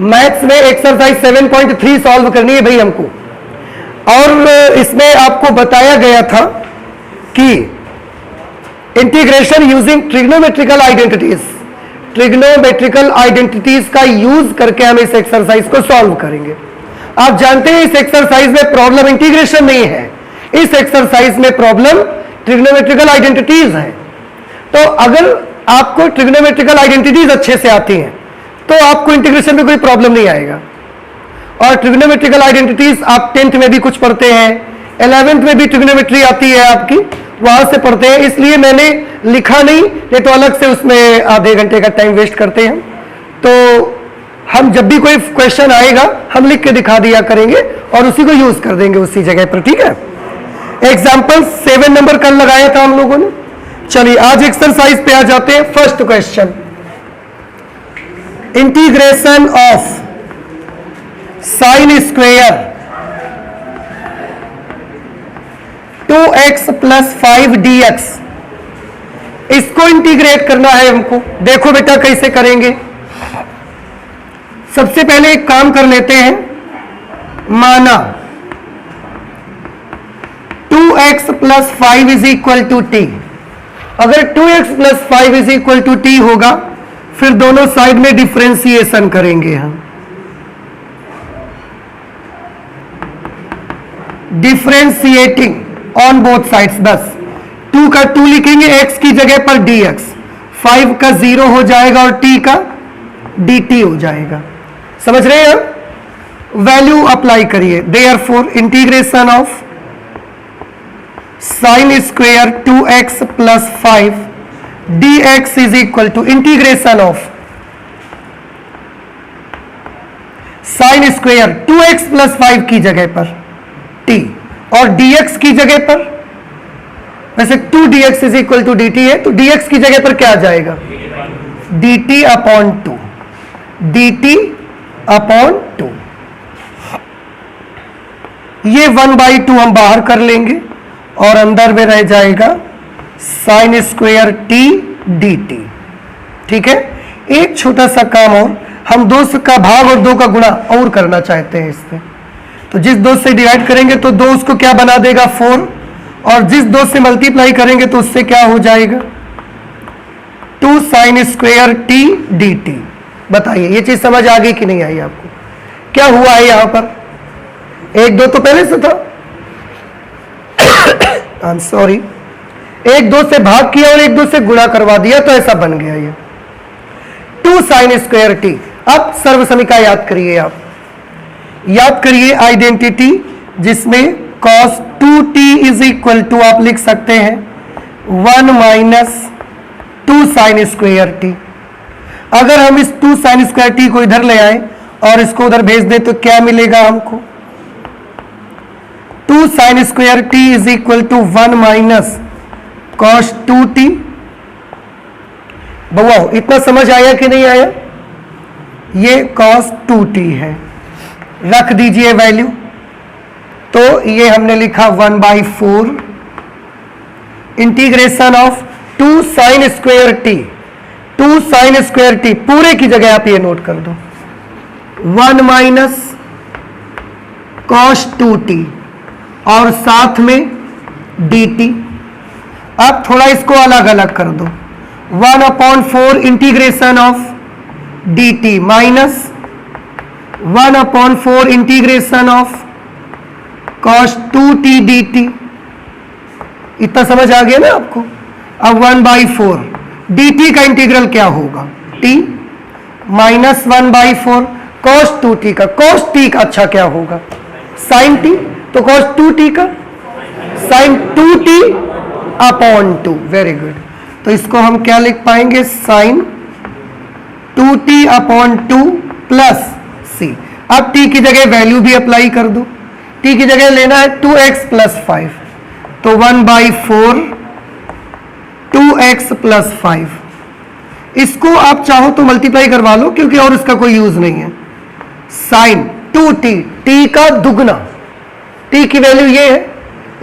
Maths में exercise 7.3 solve करनी है भाई हमको। और इसमें आपको बताया गया था कि integration using trigonometrical identities, trigonometrical identities का यूज करके हम इस एक्सरसाइज को सॉल्व करेंगे। आप जानते हैं इस एक्सरसाइज में प्रॉब्लम इंटीग्रेशन नहीं है, इस एक्सरसाइज में प्रॉब्लम ट्रिग्नोमेट्रिकल आइडेंटिटीज है। तो अगर आपको ट्रिग्नोमेट्रिकल आइडेंटिटीज अच्छे से आती हैं तो आपको इंटीग्रेशन में कोई प्रॉब्लम नहीं आएगा। और ट्रिग्नोमेट्रिकल आइडेंटिटीज आप 10th में भी कुछ पढ़ते हैं, 11th में भी ट्रिग्नोमेट्री आती है आपकी, वहां से पढ़ते हैं, इसलिए मैंने लिखा नहीं, ये तो अलग से उसमें आधे घंटे का टाइम वेस्ट करते हैं। तो हम जब भी कोई क्वेश्चन आएगा हम लिख के दिखा दिया करेंगे और उसी को यूज कर देंगे उसी जगह पर, ठीक है। एग्जाम्पल 7 नंबर कल लगाया था हम लोगों ने। चलिए आज एक्सरसाइज पे आ जाते हैं। First question, integration of sine square 2x + 5 dx, इसको इंटीग्रेट करना है हमको। देखो बेटा कैसे करेंगे। सबसे पहले एक काम कर लेते हैं, माना 2x + 5 = t। अगर 2x + 5 = t होगा फिर दोनों साइड में डिफरेंशिएशन करेंगे हम, डिफरेंशिएटिंग ऑन बोथ साइड्स। बस 2 का 2 लिखेंगे x की जगह पर dx, 5 का 0 हो जाएगा और t का dt हो जाएगा। समझ रहे हैं? वैल्यू अप्लाई करिए। Therefore integration of sine square 2x + 5 dx = integration of sine square 2x + 5 की जगह पर t और dx की जगह पर, वैसे 2dx = dt है तो dx की जगह पर क्या आ जाएगा, dt/2, dt/2। ये 1/2 हम बाहर कर लेंगे और अंदर में रह जाएगा साइन स्क्वेयर t dt। ठीक है। एक छोटा सा काम और, हम 2 का भाग और 2 का गुणा और करना चाहते हैं इसमें। तो जिस 2 से डिवाइड करेंगे तो 2 उसको क्या बना देगा, 4, और जिस 2 से मल्टीप्लाई करेंगे तो उससे क्या हो जाएगा, 2 साइन स्क्वेयर t dt। बताइए ये चीज समझ आ गई कि नहीं आई आपको? क्या हुआ है यहां पर? 1 2 तो पहले से था, आई एम सॉरी, 1 2 से भाग किया और 1 2 से गुणा करवा दिया तो ऐसा बन गया ये 2 साइन स्क्वेयर t। अब सर्वसमीका याद करिए, आप याद करिए आइडेंटिटी जिसमें cos 2t = आप लिख सकते हैं 1 - 2 साइन स्क्वेयर t। अगर हम इस 2 साइन स्क्वायर t को इधर ले आए और इसको उधर भेज दे तो क्या मिलेगा हमको, 2 sine square t = 1 - cos 2t। बउआ इतना समझ आया कि नहीं आया? ये cos 2t है, रख दीजिए वैल्यू। तो ये हमने लिखा 1/4 integration of 2 sine square t, 2 sine square t पूरे की जगह आप ये नोट कर दो, 1 - cos 2t और साथ में dt। अब थोड़ा इसको अलग अलग कर दो, 1/4 integration of dt minus 1/4 integration of cos 2t dt। इतना समझ आ गया ना आपको? अब 1/4 dt का इंटीग्रल क्या होगा, t माइनस 1/4 cos 2t का, cos t का अच्छा क्या होगा, sin t, तो cos 2t का sin 2t/2। Very good. तो इसको हम क्या लिख पाएंगे, sin 2t/2 प्लस c। अब t की जगह वैल्यू भी अप्लाई कर दो, t की जगह लेना है 2x + 5, तो 1/4 2x + 5। इसको आप चाहो तो मल्टीप्लाई करवा लो क्योंकि और इसका कोई यूज नहीं है। sin 2t, t का दुगना, t की वैल्यू ये है,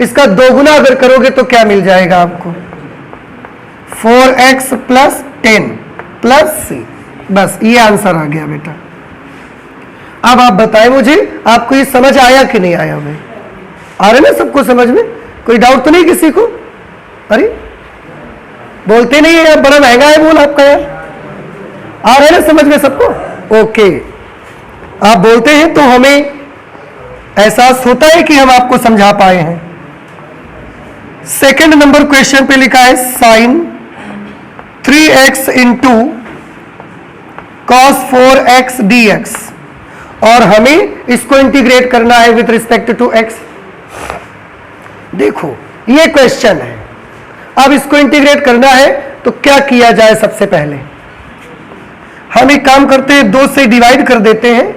इसका दोगुना अगर करोगे तो क्या मिल जाएगा आपको, 4x + 10 प्लस c। बस ये आंसर आ गया बेटा। अब आप बताएं मुझे, आपको ये समझ आया कि नहीं आया? मैं आ रहे ना सबको समझ में? कोई डाउट तो नहीं किसी को? अरे बोलते नहीं है यार, बड़ा महंगा है बोल आपका यार। आ रहे ना समझ में सबको? ओके, आप बोलते हैं तो हमें एहसास होता है कि हम आपको समझा पाए हैं। सेकंड नंबर क्वेश्चन पे लिखा है sign 3x into cos 4x dx, और हमें इसको इंटीग्रेट करना है विथ रिस्पेक्ट टू x। देखो ये क्वेश्चन है, अब इसको इंटीग्रेट करना है तो क्या किया जाए? सबसे पहले हम एक काम करते हैं, 2 से डिवाइड कर देते हैं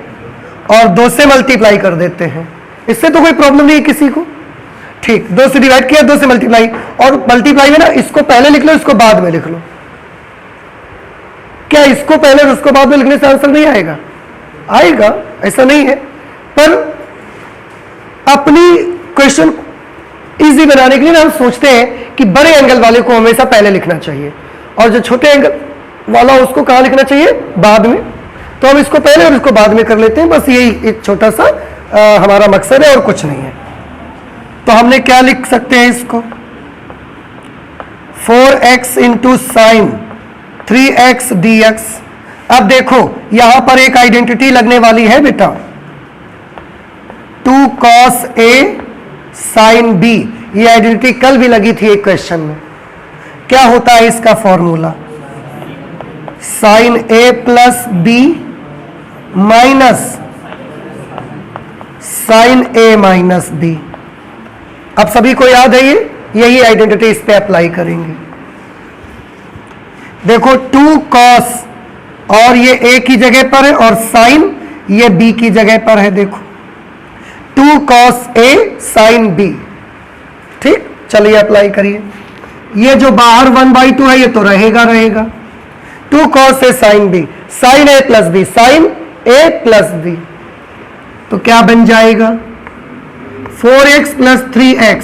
और 2 से मल्टीप्लाई कर देते हैं। इससे तो कोई प्रॉब्लम नहीं है किसी को। ठीक, 2 से डिवाइड किया, 2 से मल्टीप्लाई, और मल्टीप्लाई में ना इसको पहले लिख लो, इसको बाद में लिख लो। क्या इसको पहले और उसको बाद में लिखने से आंसर नहीं आएगा? आएगा, ऐसा नहीं है, पर अपनी क्वेश्चन इजी बनाने के लिए ना हम सोचते हैं कि बड़े एंगल वाले को हमेशा पहले लिखना चाहिए और जो छोटे एंगल वाला उसको कहाँ लिखना चाहिए? बाद में। तो हम इसको पहले और इसको बाद में कर लेते हैं, बस यही एक छोटा सा हमारा मकसद है और कुछ नहीं है। तो हमने क्या लिख सकते हैं इसको? 4x into sine 3x dx। अब देखो यहां पर एक आइडेंटिटी लगने वाली है बेटा, 2 cos a sin b। ये आइडेंटिटी कल भी लगी थी एक क्वेश्चन में। क्या होता है इसका formula? sin a plus b minus sin a minus b। अब सभी को याद है ये, यही आइडेंटिटी इस पे अप्लाई करेंगे। देखो 2 cos, और ये a की जगह पर है, और sin ये b की जगह पर है। देखो 2 cos a sin b। ठीक, चलिए अप्लाई करिए। ये जो बाहर 1/2 है ये तो रहेगा रहेगा। 2 cos a sin b, sin a plus b, sin a plus b, तो क्या बन जाएगा? 4x plus 3x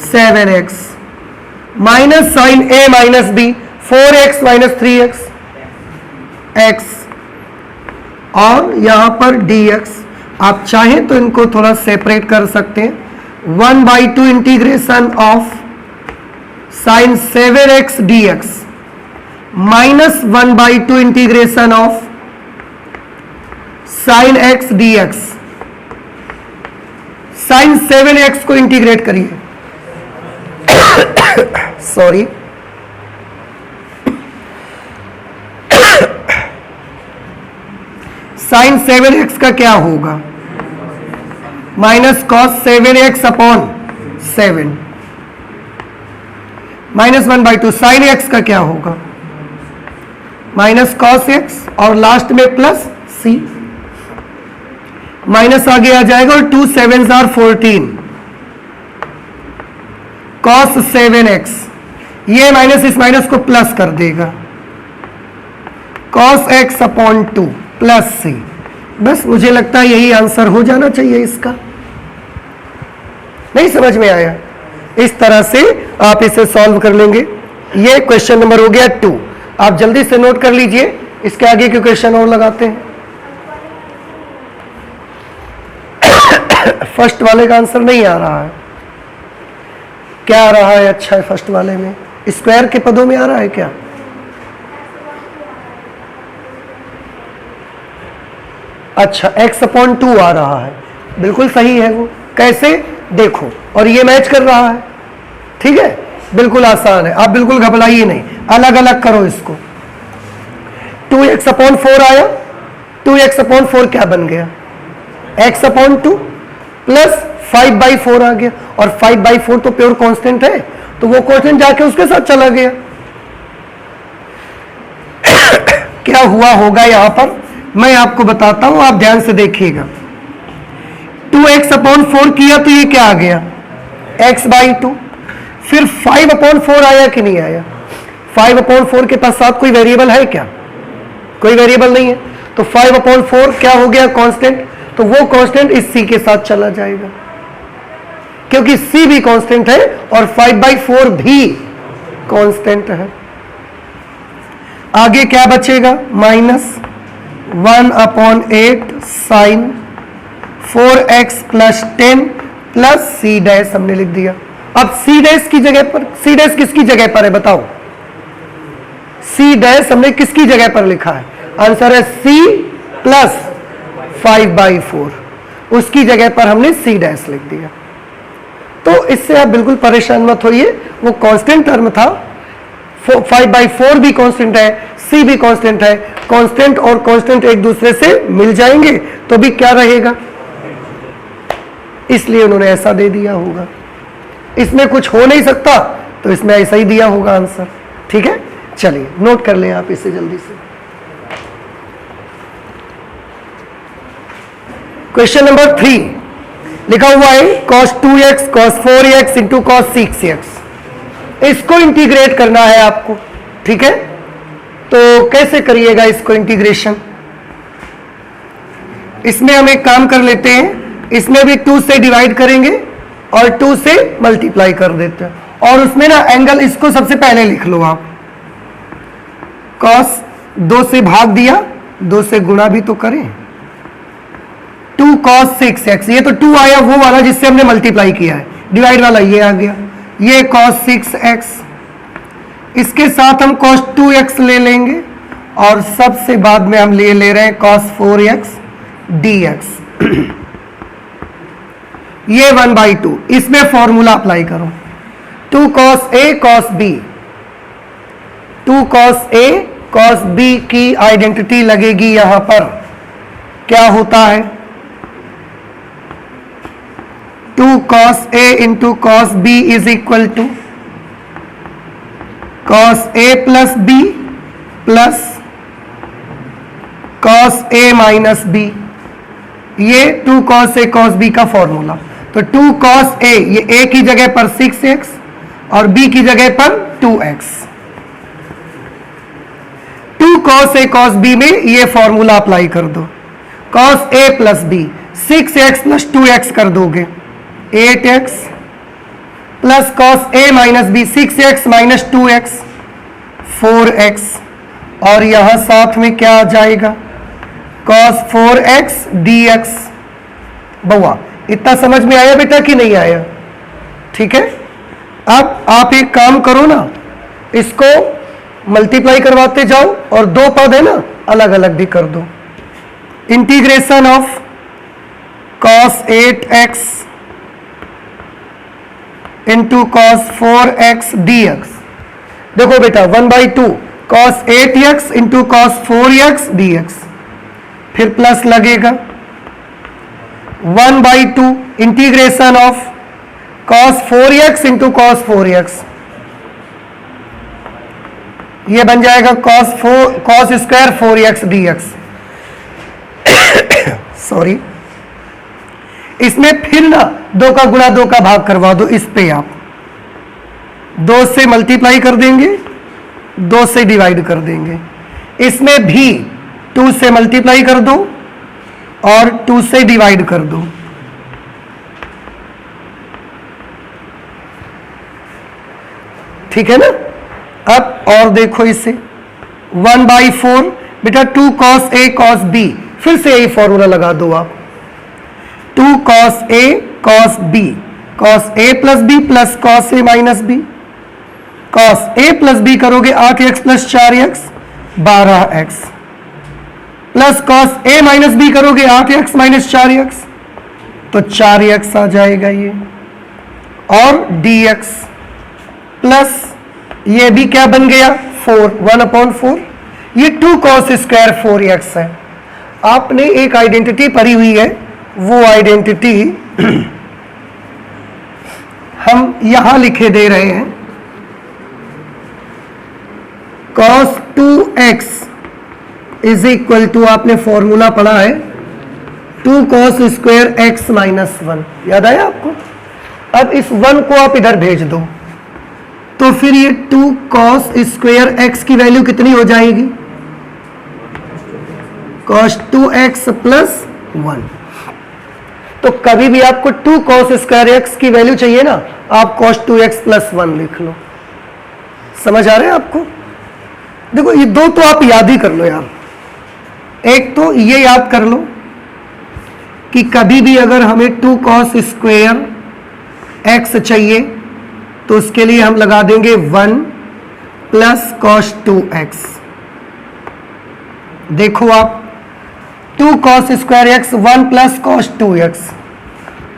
7x minus sine a minus b 4x minus 3x x, और यहां पर dx। आप चाहें तो इनको थोड़ा सेपरेट कर सकते हैं। 1/2 integration of sine 7x dx minus 1/2 integration of sine x dx। Sine 7x को इंटीग्रेट करिए, सॉरी, साइन 7x का क्या होगा? Minus cos 7x upon 7 minus 1/2। Sine x का क्या होगा? माइनस कॉस x और लास्ट में प्लस c, माइनस आगे आ जाएगा और 2 7s are 14 cos 7x। ये माइनस इस माइनस को प्लस कर देगा, cos x upon 2 plus c। बस मुझे लगता है यही आंसर हो जाना चाहिए इसका। नहीं समझ में आया? इस तरह से आप इसे सॉल्व कर लेंगे। ये क्वेश्चन नंबर हो गया 2। आप जल्दी से नोट कर लीजिए, इसके आगे के क्वेश्चन और लगाते हैं। फर्स्ट वाले का आंसर नहीं आ रहा है, क्या आ रहा है? अच्छा है, फर्स्ट वाले में स्क्वायर के पदों में आ रहा है क्या? अच्छा, x अपॉन 2 आ रहा है, बिल्कुल सही है। वो कैसे? देखो, और ये मैच कर रहा है। ठीक है, बिल्कुल आसान है, आप बिल्कुल घबराइए नहीं, अलग अलग करो इसको। 2x अपॉन 4 आया, 2x अपॉन 4 क्या बन गया? x अपॉन 2 प्लस 5/4 आ गया, और 5/4 तो प्योर कांस्टेंट है, तो वो कांस्टेंट जाके उसके साथ चला गया। क्या हुआ होगा यहां पर मैं आपको बताता हूं, आप ध्यान से देखिएगा। 2x अपॉन 4 किया तो ये क्या आ गया? x/2। फिर 5/4 आया कि नहीं आया? 5/4 के पास साथ कोई वेरिएबल है क्या? कोई वेरिएबल नहीं है, तो 5/4 क्या हो गया? कांस्टेंट। तो वो कांस्टेंट इस c के साथ चला जाएगा, क्योंकि c भी कांस्टेंट है और 5/4 भी कांस्टेंट है। आगे क्या बचेगा? Minus 1/8 sine 4x plus 10 plus C dash हमने लिख दिया। अब सी डैश की जगह पर, सी डैश किसकी जगह पर है बताओ? सी डैश हमने किसकी जगह पर लिखा है? आंसर है c प्लस 5/4, उसकी जगह पर हमने सी डैश लिख दिया। तो इससे आप बिल्कुल परेशान मत होइए, वो कांस्टेंट टर्म था। 5/4 भी कांस्टेंट है, c भी कांस्टेंट है। कांस्टेंट और कांस्टेंट एक दूसरे से मिल जाएंगे तो भी क्या रहेगा, इसलिए उन्होंने ऐसा दे दिया होगा। इसमें कुछ हो नहीं सकता तो इसमें ऐसा ही दिया होगा आंसर। ठीक है, चलिए नोट कर लें आप इसे जल्दी से। क्वेश्चन नंबर 3 लिखा हुआ है cos 2x cos 4x into cos 6x। इसको इंटीग्रेट करना है आपको। ठीक है, तो कैसे करिएगा इसको इंटीग्रेशन? इसमें हम एक काम कर लेते हैं, इसमें भी 2 से डिवाइड करेंगे और 2 से मल्टीप्लाई कर देते हैं। और उसमें ना एंगल, इसको सबसे पहले लिख लो आप। cos 2 से भाग दिया, 2 से गुणा भी तो करें। 2 cos 6x, ये तो 2 आया वो वाला जिससे हमने मल्टीप्लाई किया है, डिवाइड वाला ये आ गया, ये cos 6x। इसके साथ हम cos 2x ले लेंगे और सबसे बाद में हम ले रहे हैं cos 4x dx। ये 1/2, इसमें फॉर्मूला अप्लाई करो। 2 cos a cos b, 2 cos a cos b की आइडेंटिटी लगेगी यहां पर। क्या होता है? 2 cos a into cos b is equal to cos a plus b plus cos a minus b। ये 2 cos a cos b का फॉर्मूला। तो 2 cos a, ये a की जगह पर 6x और b की जगह पर 2x। 2 cos a cos b में ये फॉर्मूला अप्लाई कर दो। cos a plus b, 6x plus 2x कर दोगे, 8x plus cos a minus b, 6x minus 2x 4x। और यहां साथ में क्या आ जाएगा? cos 4x dx। बउआ इतना समझ में आया बेटा कि नहीं आया? ठीक है, अब आप एक काम करो ना, इसको मल्टीप्लाई करवाते जाओ और 2 पद है ना अलग अलग भी कर दो। Integration of cos 8x into cos 4x dx। देखो बेटा 1/2 cos 8x into cos 4x dx, फिर प्लस लगेगा 1/2 integration of cos 4x into cos 4x। ये बन जाएगा cos square 4x dx। Sorry, इसमें फिर ना 2 का गुणा 2 का भाग करवा दो। इस पे आप 2 से मल्टीप्लाई कर देंगे, 2 से डिवाइड कर देंगे। इसमें भी 2 से मल्टीप्लाई कर दो और 2 से डिवाइड कर दो। ठीक है ना? अब और देखो इसे 1/4 बेटा 2 cos a cos b, फिर से यही फॉर्मूला लगा दो आप। 2 cos a cos b, cos a plus b plus cos a minus b। cos a plus b करोगे 8x plus 4x 12x, plus cos a minus b करोगे 8x minus 4x तो 4x आ जाएगा ये, और dx plus ये भी क्या बन गया 4, 1/4। ये 2 cos स्क्वायर 4x है। आपने एक आइडेंटिटी पढ़ी हुई है, वो आइडेंटिटी हम यहां लिखे दे रहे हैं। cos 2x is equal to, आपने फॉर्मूला पढ़ा है 2 cos स्क्वायर x माइनस 1, याद आया आपको? अब इस 1 को आप इधर भेज दो तो फिर ये 2 cos स्क्वायर x की वैल्यू कितनी हो जाएगी? cos 2x plus 1। तो कभी भी आपको 2 cos स्क्वायर x की वैल्यू चाहिए ना, आप cos 2x प्लस 1 लिख लो। समझ आ रहा है आपको? देखो ये 2 तो आप याद ही कर लो यार, एक तो ये याद कर लो कि कभी भी अगर हमें 2 cos स्क्वायर x चाहिए तो उसके लिए हम लगा देंगे 1 प्लस cos 2x। देखो आप 2 cos square x 1 plus cos 2x,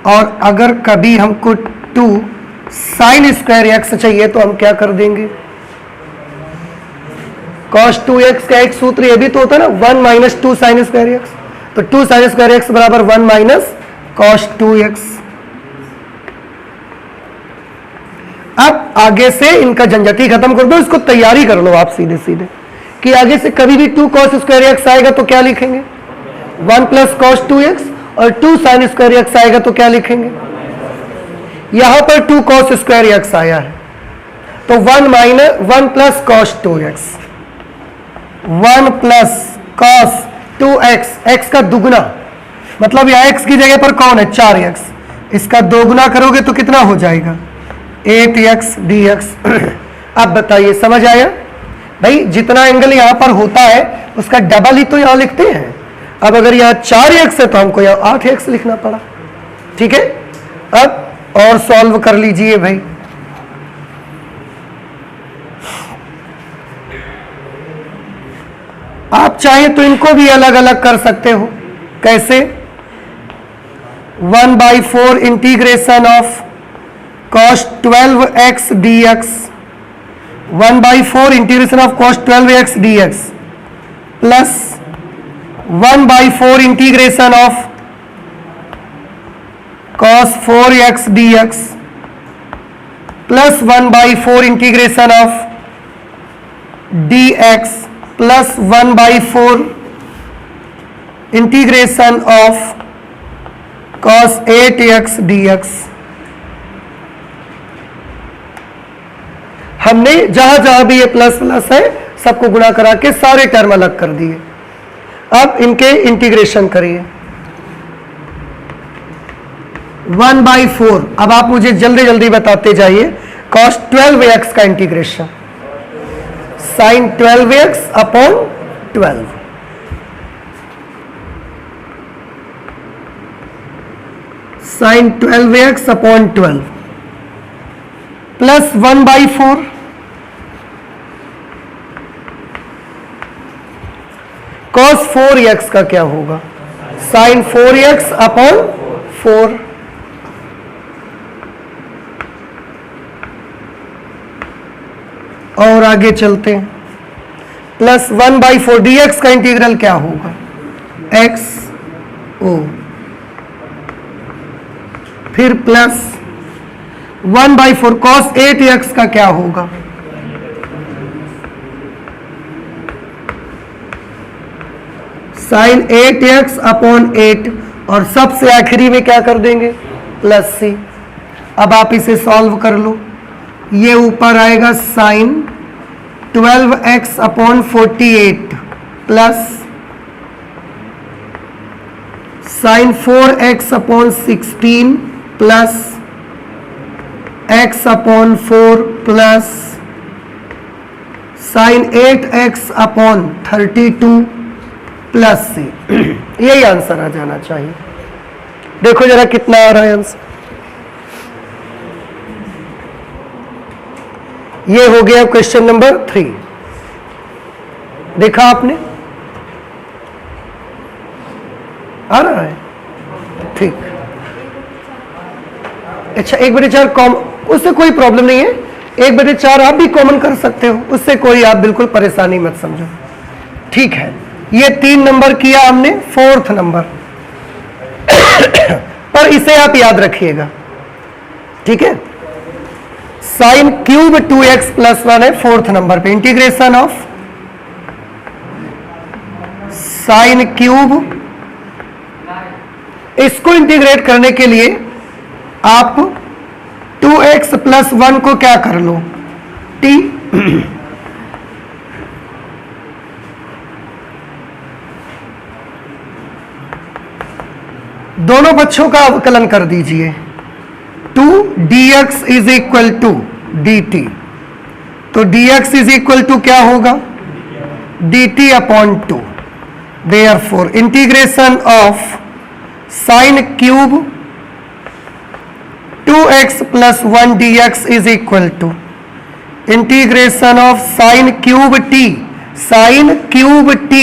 और अगर कभी हमको 2 sin स्क्वायर x चाहिए तो हम क्या कर देंगे, cos 2x का एक सूत्र ये भी तो होता है ना, 1 माइनस 2 sin स्क्वायर x, तो 2 sin स्क्वायर x बराबर 1 माइनस cos 2x। अब आगे से इनका झंझट ही खत्म कर दो, इसको तैयारी कर लो आप सीधे सीधे कि आगे से कभी भी 2 cos स्क्वायर x आएगा तो क्या लिखेंगे, 1 प्लस cos 2x, और 2 sin स्क्वायर x आएगा तो क्या लिखेंगे, यहां पर 2 cos स्क्वायर x आया है तो 1 plus cos 2x, 1 plus cos 2x, x का दुगना, मतलब यहां x की जगह पर कौन है, 4x, इसका दोगुना करोगे तो कितना हो जाएगा, 8x dx। अब बताइए समझ आया भाई, जितना एंगल यहां पर होता है उसका डबल ही तो यहां लिखते हैं। अब अगर यहां 4x है तो हमको यहां 8x लिखना पड़ा, ठीक है। अब और सॉल्व कर लीजिए भाई, आप चाहे तो इनको भी अलग अलग कर सकते हो। कैसे, 1/4 integration of cos 12x dx, 1/4 integration of cos 12x dx plus 1/4 integration of cos 4x dx plus 1/4 integration of dx plus 1/4 integration of cos 8x dx। हमने जहां जहां भी ये प्लस प्लस है सबको गुणा करा के सारे टर्म अलग कर दिए। अब इनके इंटीग्रेशन करिए, 1/4। अब आप मुझे जल्दी जल्दी बताते जाइए, cos 12x का integration, sin 12x upon 12, sin 12x upon 12 plus 1/4 cos 4x का क्या होगा, sin 4x अपॉन 4 और आगे चलते हैं, प्लस 1/4 dx का इंटीग्रल क्या होगा, x o, फिर प्लस 1/4 cos 8x का क्या होगा, sin 8x अपॉन 8, और सबसे आखिरी में क्या कर देंगे, प्लस c। अब आप इसे सॉल्व कर लो, ये ऊपर आएगा sin 12x upon 48 plus sin 4x upon 16 plus x upon 4 plus sin 8x upon 32 plus c। यही आंसर आ जाना चाहिए। देखो जरा कितना आ रहा है आंसर, ये हो गया क्वेश्चन नंबर 3। देखा आपने, आ रहा है ठीक। अच्छा 1/4 कॉमन, उससे कोई प्रॉब्लम नहीं है, 1/4 आप भी कॉमन कर सकते हो, उससे कोई आप बिल्कुल परेशानी मत समझो, ठीक है। ये 3 नंबर किया हमने, 4th नंबर पर इसे आप याद रखिएगा, ठीक है। साइन क्यूब 2x प्लस 1 है 4th नंबर पे, इंटीग्रेशन ऑफ साइन क्यूब, इसको इंटीग्रेट करने के लिए आप 2x प्लस 1 को क्या कर लो, t, दोनों पक्षों का अवकलन कर दीजिए, 2 dx is equal to dt, तो dx इज इक्वल टू क्या होगा, dt upon 2, Therefore integration of sin cube 2x plus 1 dx is equal to integration of sine cube t, sine cube t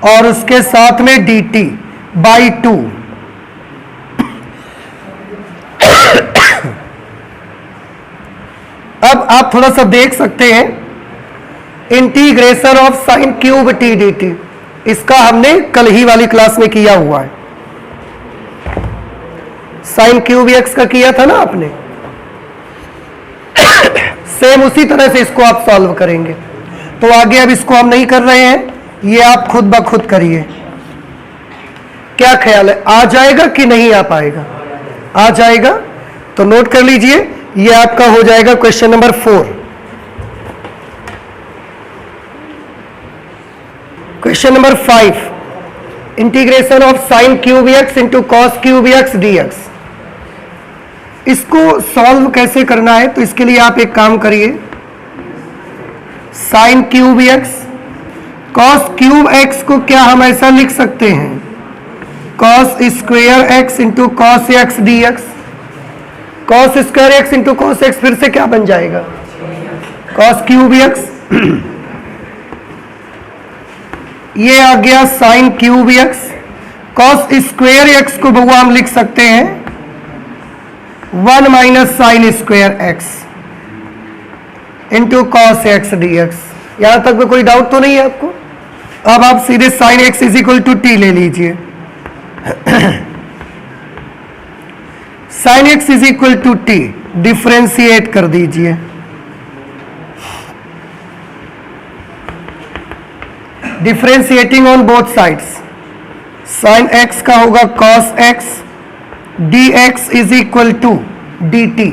और उसके साथ में dt बाई 2। अब आप थोड़ा सा देख सकते हैं, integration of sine cube t dt, इसका हमने कल ही वाली क्लास में किया हुआ है। साइन क्यूब एक्स का किया था ना आपने, सेम उसी तरह से इसको आप सॉल्व करेंगे। तो आगे अब इसको हम नहीं कर रहे हैं, ये आप खुद ब खुद करिए। क्या ख्याल है, आ जाएगा कि नहीं आ पाएगा? आ जाएगा तो नोट कर लीजिए, ये आपका हो जाएगा question number 4। Question number 5, integration of sine cube x into cos cube x dx. इसको सॉल्व कैसे करना है, तो इसके लिए आप एक काम करिए, sign cube x cos cube x को क्या हम ऐसा लिख सकते हैं, cos square x into cos x D x. Cos square x into cos x फिर से क्या बन जाएगा, कॉस क्यूब एक्स। ये आ गया sign cube x, cos square x को बउआ हम लिख सकते हैं 1 minus sign square x into cos x D x. यहां तक में कोई डाउट तो नहीं है आपको? अब आप सीधे sine x is equal to T ले लीजिए। Sine x is equal to T differentiate कर दीजिए। Differentiating on both sides, sine x का होगा cos x dx is equal to dt।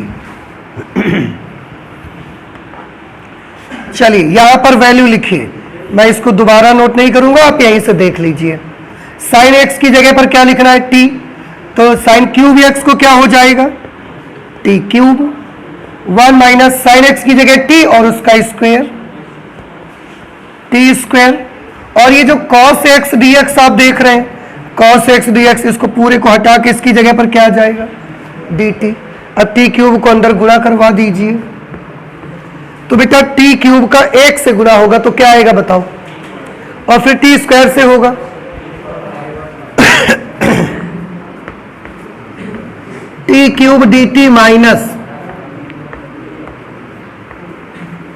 चलिए यहां पर वैल्यू लिखिए, मैं इसको दोबारा नोट नहीं करूंगा, आप यहीं से देख लीजिए। साइन x की जगह पर क्या लिखना है, t, तो साइन क्यूब x को क्या हो जाएगा, t cube, 1 minus sine x की जगह t और उसका स्क्वायर, t स्क्वायर। और ये जो cos x dx आप देख रहे हैं, cos x dx, इसको पूरे को हटा के इसकी जगह पर क्या आ जाएगा, dt। अब t क्यूब को अंदर गुणा करवा दीजिए, तो बेटा t क्यूब का 1 से गुणा होगा तो क्या आएगा बताओ, और फिर t स्क्वायर से होगा। t cube dt minus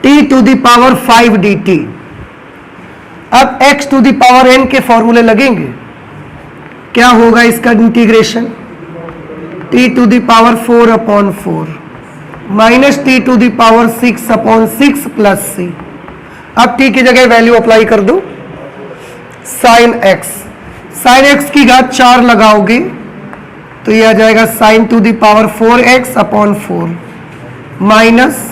t to the power 5 dt। अब x to the power n के फॉर्मूले लगेंगे, क्या होगा इसका integration, t to the power 4 upon 4 minus t to the power 6 upon 6 plus c। अब t की जगह वैल्यू अप्लाई कर दो, साइन x, साइन x की घात 4 लगाओगे तो ये आ जाएगा sign to the power 4x upon 4 minus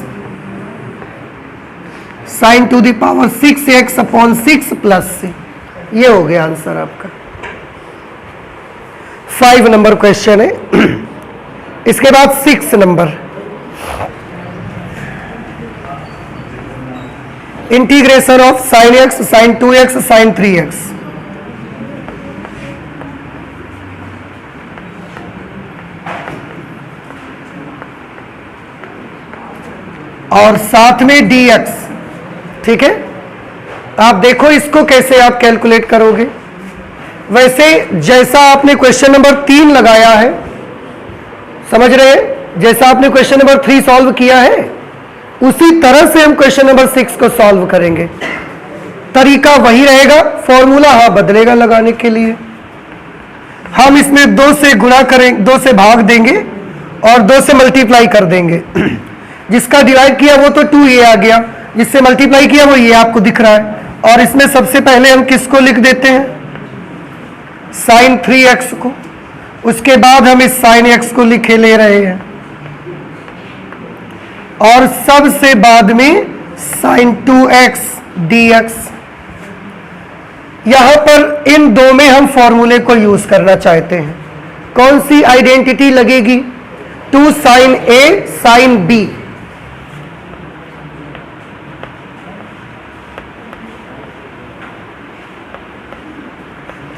sign to the power 6x upon 6 plus c। ये हो गया आंसर आपका। 5 नंबर क्वेश्चन है। इसके बाद 6 नंबर, integration of sine x, sine 2x, sine 3x। और साथ में dx, ठीक है। आप देखो इसको कैसे आप कैलकुलेट करोगे। वैसे जैसा आपने क्वेश्चन नंबर 3 लगाया है, समझ रहे हैं, जैसा आपने क्वेश्चन नंबर 3 सॉल्व किया है उसी तरह से हम क्वेश्चन नंबर 6 को सॉल्व करेंगे। तरीका वही रहेगा, फॉर्मूला हाँ बदलेगा लगाने के लिए। हम इसमें 2 से गुणा करेंगे, 2 से भाग देंगे और 2 से मल्टीप्लाई कर देंगे। जिसका डिवाइड किया वो तो 2a आ गया, जिससे मल्टीप्लाई किया वो ये आपको दिख रहा है। और इसमें सबसे पहले हम किसको लिख देते हैं, साइन 3x को, उसके बाद हम इस साइन x को लिखे ले रहे हैं और सबसे बाद में साइन 2x dx। यहां पर इन 2 में हम फॉर्मूले को यूज करना चाहते हैं। कौन सी आइडेंटिटी लगेगी, 2 साइन a साइन b।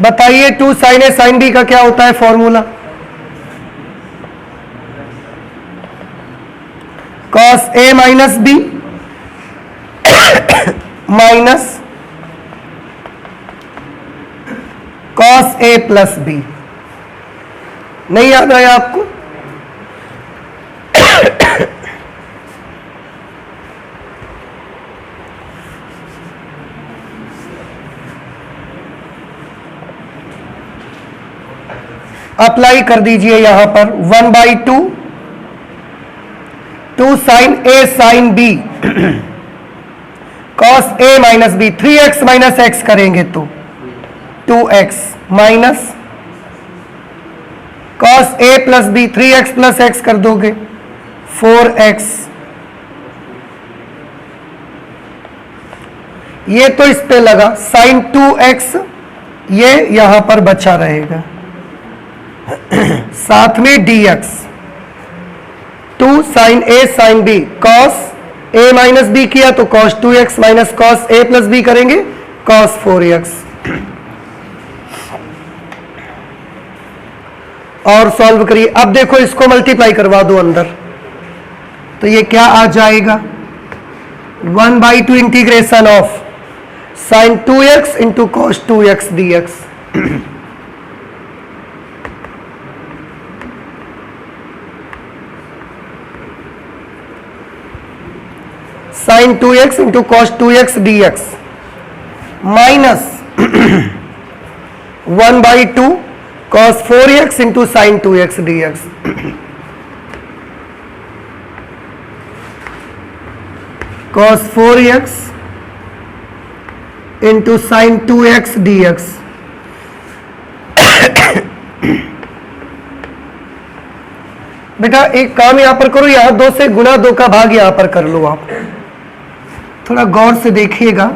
बताइए 2 sin A sin B का क्या होता है formula? cos A minus B minus cos A plus B। नहीं याद आया आपको? अप्लाई कर दीजिए यहां पर 1/2 2 sin A sin B cos A minus B 3x minus x करेंगे तो 2x minus cos A plus B 3x plus x कर दोगे 4x। ये तो इस पे लगा sin 2x, ये यहां पर बचा रहेगा साथ में dx 2 sin A sin B cos A minus B किया तो cos 2x minus cos A plus B करेंगे cos 4x। और सॉल्व करिए। अब देखो इसको मल्टीप्लाई करवा दो अंदर, तो ये क्या आ जाएगा 1/2 integration of sin 2x into cos 2x dx। sin 2x into cos 2x dx minus 1/2 cos 4x into sin 2x dx। cos 4x into sin 2x dx। बेटा एक काम यहां पर करो, यहां 2 से गुना 2 का भाग यहां पर कर लो। आप थोड़ा गौर से देखिएगा।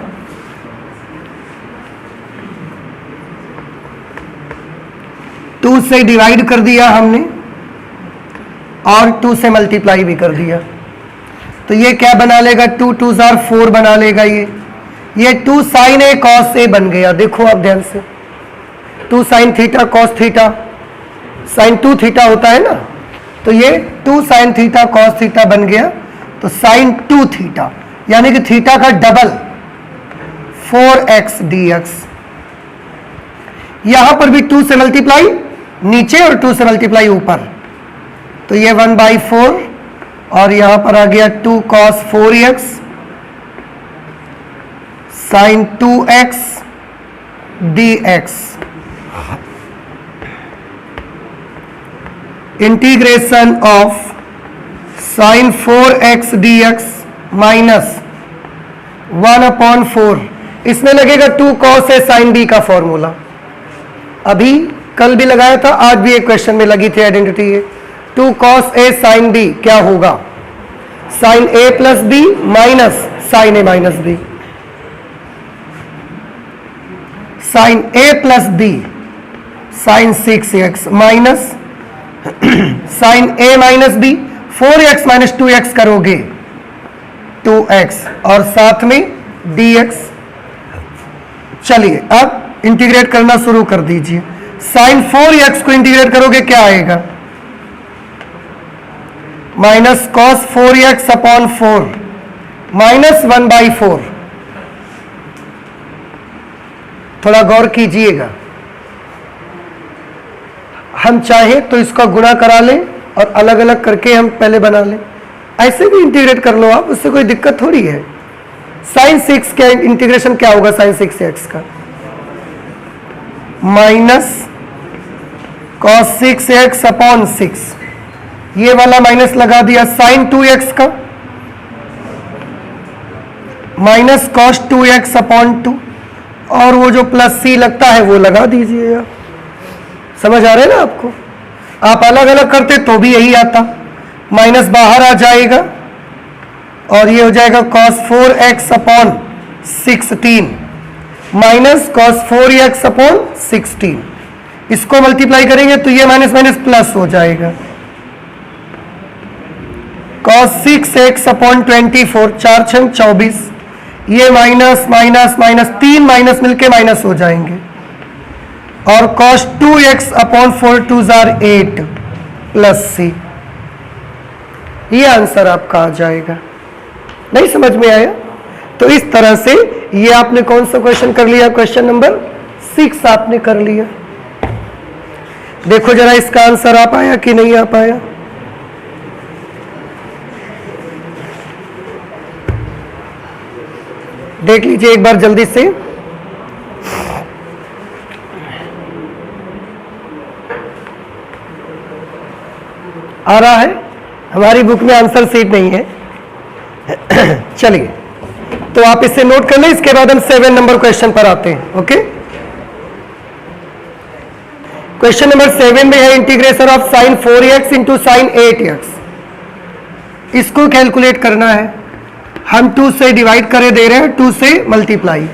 टू से डिवाइड कर दिया हमने और 2 से मल्टीप्लाई भी कर दिया, तो ये क्या बना लेगा 2 2 4 बना लेगा। ये 2 sin A cos A बन गया। देखो आप ध्यान से 2 sin theta cos theta sin 2 theta होता है ना, तो ये 2 sin थीटा cos थीटा बन गया। तो sin 2 थीटा यानी कि थीटा का डबल 4x dx। यहां पर भी 2 से मल्टीप्लाई नीचे और 2 से मल्टीप्लाई ऊपर, तो ये 1/4 और यहां पर आ गया 2 cos 4x sin 2x dx। Integration of sin 4x dx minus 1/4, इसमें लगेगा 2 cos A sin B का फॉर्मूला। अभी कल भी लगाया था, आज भी एक क्वेश्चन में लगी थी identity. 2 cos A sin B क्या होगा sin A plus B minus sin A minus B। sin A plus B sin 6x minus sin A minus B 4x minus 2x करोगे 2x और साथ में dx। चलिए अब इंटीग्रेट करना शुरू कर दीजिए। sin 4x को इंटीग्रेट करोगे क्या आएगा minus cos 4x upon 4 minus 1/4। थोड़ा गौर कीजिएगा, हम चाहे तो इसका गुणा करा लें और अलग अलग करके हम पहले बना लें, ऐसे भी इंटीग्रेट कर लो आप, उससे कोई दिक्कत थोड़ी है। sin 6 का इंटीग्रेशन क्या होगा sin 6x का माइनस cos 6x अपॉन 6, ये वाला माइनस लगा दिया। sin 2x का माइनस cos 2x अपॉन 2, और वो जो प्लस c लगता है वो लगा दीजिएगा। समझ आ रहा है ना आपको? आप अलग अलग करते तो भी यही आता, माइनस बाहर आ जाएगा और ये हो जाएगा cos 4x upon 16 minus cos 4x upon 16। इसको मल्टीप्लाई करेंगे तो ये माइनस माइनस प्लस हो जाएगा। cos 6x अपॉन 24 4 6 24, ये माइनस माइनस माइनस 3 माइनस मिलके माइनस हो जाएंगे। और cos 2x अपॉन 4 2 जार 8 प्लस c, ये आंसर आपका आ जाएगा। नहीं समझ में आया? तो इस तरह से ये आपने कौन सा क्वेश्चन कर लिया? क्वेश्चन नंबर 6 आपने कर लिया। देखो जरा इसका आंसर आ पाया कि नहीं आ पाया? देख लीजिए एक बार जल्दी से। आ रहा है? हमारी बुक में आंसर शीट नहीं है। चलिए, तो आप इसे नोट कर लें, इसके बाद हम 7 नंबर क्वेश्चन पर आते हैं। ओके, क्वेश्चन नंबर 7 में है integration of sign 4x into sine 8x। इसको कैलकुलेट करना है। हम 2 से डिवाइड करे दे रहे हैं, 2 से मल्टीप्लाई,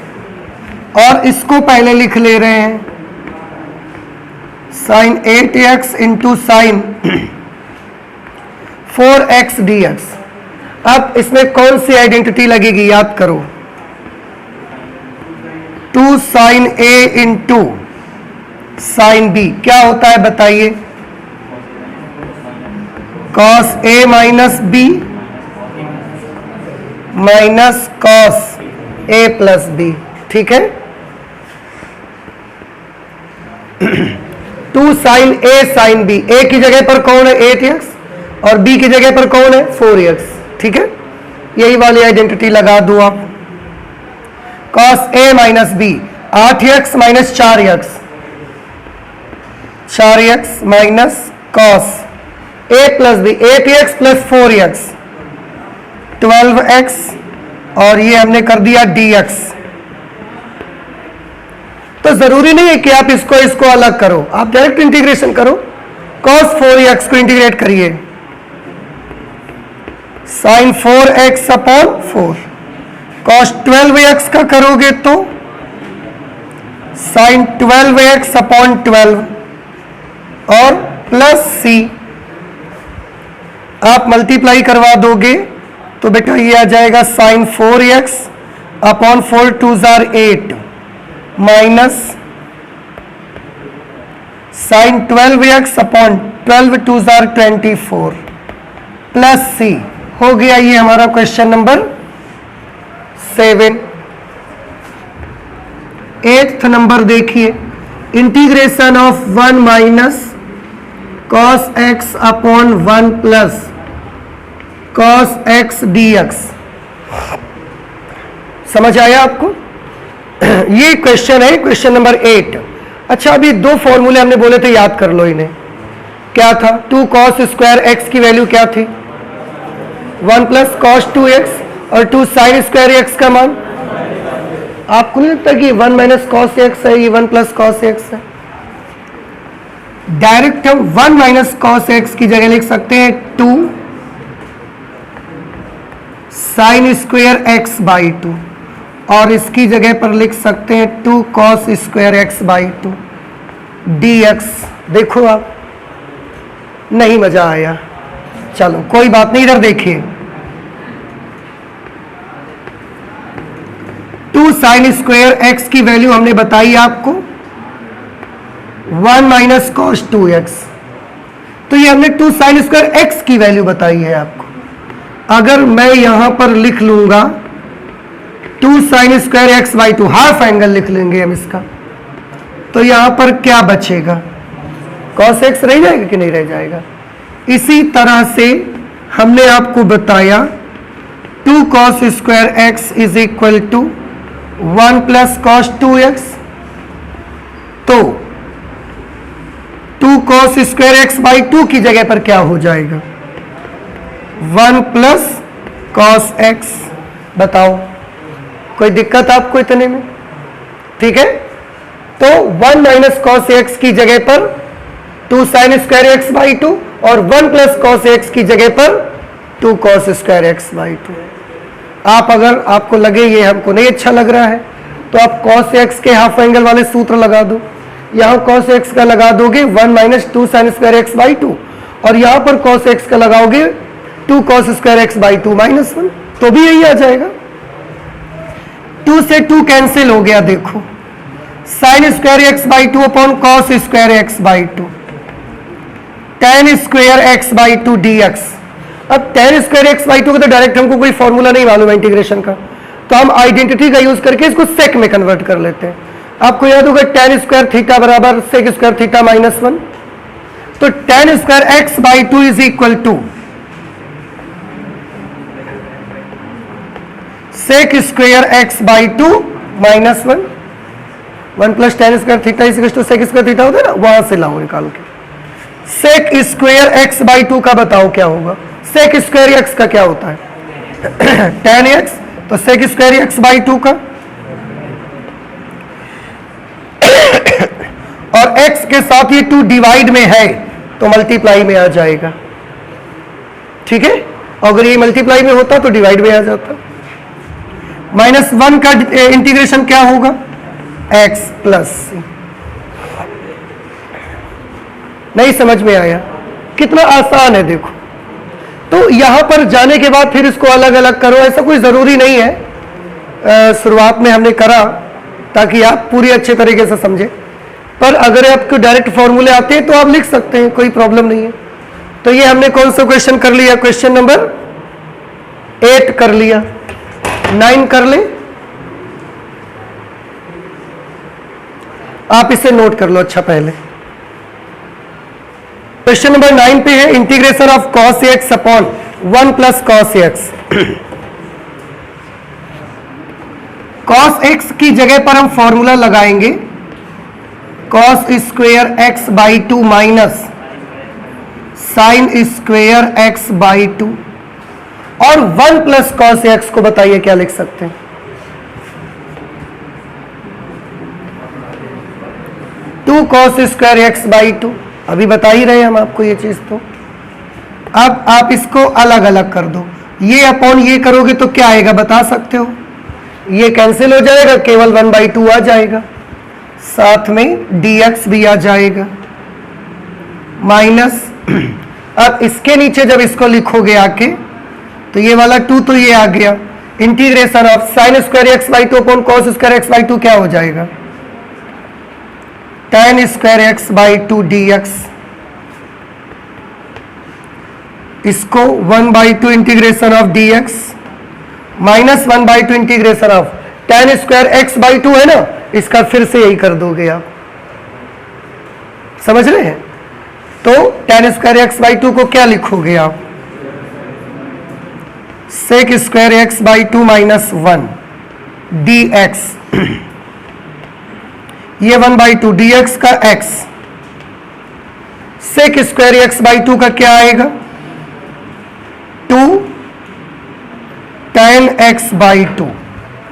और इसको पहले लिख ले रहे हैं sign 8x into sine 4x dx। अब इसमें कौन सी आइडेंटिटी लगेगी? याद करो, 2 sine a into sine b क्या होता है बताइए? cos a minus b minus cos a plus b। ठीक है, 2 sine a sine b, a की जगह पर कौन है? 8x, और b की जगह पर कौन है? 4x। ठीक है, यही वाली आइडेंटिटी लगा दो आप। cos a minus b 8x minus 4x, 4x minus cos a plus b 8x plus 4x 12x, और ये हमने कर दिया dx। तो जरूरी नहीं है कि आप इसको अलग करो, आप डायरेक्ट इंटीग्रेशन करो। cos 4x को इंटीग्रेट करिए, sign 4x upon 4। cos 12x का करोगे तो साइन 12x अपॉन 12 और प्लस c। आप मल्टीप्लाई करवा दोगे तो बेटा ये आ जाएगा साइन 4x अपॉन 4 2 जार 8 माइनस साइन 12x अपॉन 12 2 जार 24 प्लस c। हो गया ये हमारा क्वेश्चन नंबर 7। 8th नंबर देखिए, integration of 1 minus cos x upon 1 plus cos x dx। समझ आया आपको? ये क्वेश्चन है, क्वेश्चन नंबर 8। अच्छा, अभी 2 फॉर्मूले हमने बोले थे, याद कर लो इन्हें। क्या था? 2 cos स्क्वायर x की वैल्यू क्या थी? 1 प्लस cos 2x, और 2 साइन स्क्वायर x का मान। आपको नहीं लगता कि 1 माइनस cos x है, ये 1 प्लस cos x है? डायरेक्ट हम 1 माइनस cos x की जगह लिख सकते हैं 2 साइन स्क्वायर x बाई 2, और इसकी जगह पर लिख सकते हैं 2 cos square x by 2 dx। देखो आप, नहीं मजा आया? चलो कोई बात नहीं, इधर देखिए, 2 साइन स्क्वायर x की वैल्यू हमने बताई आपको 1 माइनस cos 2x। तो ये हमने 2 साइन स्क्वायर x की वैल्यू बताई है आपको। अगर मैं यहां पर लिख लूंगा 2 sine square x by 2, half angle लिख लेंगे हम इसका, तो यहां पर क्या बचेगा? cos x रह जाएगा कि नहीं रह जाएगा? इसी तरह से हमने आपको बताया 2 cos square x is equal to 1 plus cos 2x। तो 2 cos स्क्वायर x बाई 2 की जगह पर क्या हो जाएगा? 1 प्लस cos x। बताओ, कोई दिक्कत आपको इतने में? ठीक है, तो 1 माइनस cos x की जगह पर 2 साइन स्क्वायर x बाई 2, और 1 प्लस cos x की जगह पर 2 cos स्क्वायर x बाई 2। आप अगर आपको लगे ये हमको नहीं अच्छा लग रहा है, तो आप cos x के हाफ एंगल वाले सूत्र लगा दो। यहाँ cos x का लगा दोगे 1 minus 2 sine square x by 2, और यहाँ पर cos x का लगाओगे 2 cos square x by 2 minus 1, तो भी यही आ जाएगा। 2 से 2 कैंसिल हो गया। देखो sine square x by two upon cos square x by two, tan square x by two d x. अब tan square x by two का तो डायरेक्ट हमको कोई फॉर्मूला नहीं मालूम है इंटीग्रेशन का, तो हम आइडेंटिटी का यूज करके इसको सेक में कन्वर्ट कर लेते हैं। आपको याद होगा टेन स्क्वायर थीटा बराबर sec square theta minus one, तो tan square x by two is equal to sec square x by two minus one, one plus tan square theta is equal to sec square theta होता है ना, वहां से लाओ निकाल के। Sec square x by two का बताओ क्या होगा, सेक स्क्वायर एक्स का क्या होता है टेन एक्स, तो sec square x by two का और x के साथ ये 2 डिवाइड में है तो मल्टीप्लाई में आ जाएगा, ठीक है। अगर ये मल्टीप्लाई में होता तो डिवाइड में आ जाता। माइनस वन का इंटीग्रेशन क्या होगा, x प्लस सी। नहीं समझ में आया, कितना आसान है देखो। तो यहां पर जाने के बाद फिर इसको अलग अलग करो, ऐसा कोई जरूरी नहीं है। शुरुआत में हमने करा ताकि आप पूरी अच्छे तरीके से समझे, पर अगर आपको डायरेक्ट फॉर्मूले आते हैं तो आप लिख सकते हैं, कोई प्रॉब्लम नहीं है। तो ये हमने कौन सा क्वेश्चन कर लिया, क्वेश्चन नंबर 8 कर लिया, 9 कर ले, आप इसे नोट कर लो अच्छा पहले। क्वेश्चन नंबर 9 पे है integration of cos x upon 1 plus cos x. Cos x की जगह पर हम फॉर्मूला लगाएंगे cos square x by two minus sine square x by to, और 1 प्लस कॉस एक्स को बताइए क्या लिख सकते हैं। 2 cos square x by to, अभी बता ही रहे हम आपको ये चीज। तो अब आप इसको अलग अलग कर दो, ये अपॉन ये करोगे तो क्या आएगा बता सकते हो, ये कैंसिल हो जाएगा, केवल 1/2 आ जाएगा, साथ में dx भी आ जाएगा माइनस। अब इसके नीचे जब इसको लिखोगे आके तो ये वाला 2 तो ये आ गया, integration of sign square x by two upon cos square x by to क्या हो जाएगा, tan square x by two d x. इसको 1/2 integration of dx minus 1/2 integration of tan square x by to है ना, इसका फिर से यही कर दोगे आप, समझ रहे हैं। तो tan square x by two को क्या लिखोगे आप, sec square x by two minus 1 dx, ये 1/2 dx का x, sec square x by two का क्या आएगा 2 tan x बाई टू,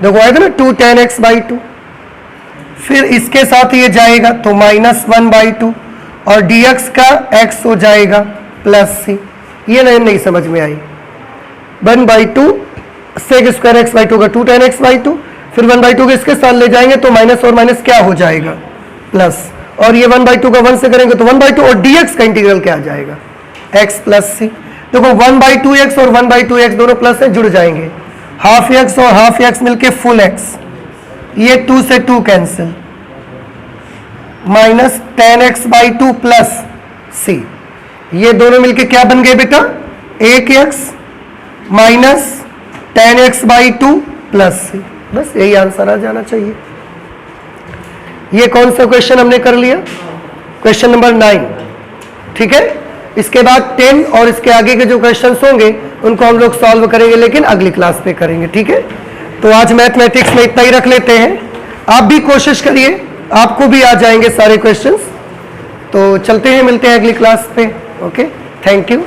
देखो आया था ना 2 tan x बाई टू, फिर इसके साथ ये जाएगा तो माइनस 1/2 और dx का x हो जाएगा प्लस सी। ये नहीं समझ में आई, 1/2 sec square x by two का 2 tan x बाई टू, फिर 1/2 को इसके साथ ले जाएंगे तो माइनस और माइनस क्या हो जाएगा प्लस, और ये 1/2 का 1 से करेंगे तो 1/2 और dx का इंटीग्रल क्या आ जाएगा x प्लस सी। देखो 1/2x और 1/2x दोनों प्लस से जुड़ जाएंगे, हाफ x और हाफ x मिलके फुल x, ये 2 से 2 कैंसिल, minus tan x by two plus C, ये दोनों मिलके क्या बन गए बेटा 1x minus tan x by two plus C. बस यही आंसर आ जाना चाहिए। ये कौन सा क्वेश्चन हमने कर लिया, क्वेश्चन नंबर 9, ठीक है। इसके बाद 10 और इसके आगे के जो क्वेश्चंस होंगे उनको हम लोग सॉल्व करेंगे, लेकिन अगली क्लास पे करेंगे, ठीक है। तो आज मैथमेटिक्स में इतना ही रख लेते हैं, आप भी कोशिश करिए, आपको भी आ जाएंगे सारे क्वेश्चंस। तो चलते हैं, मिलते हैं अगली क्लास पे, ओके, थैंक यू।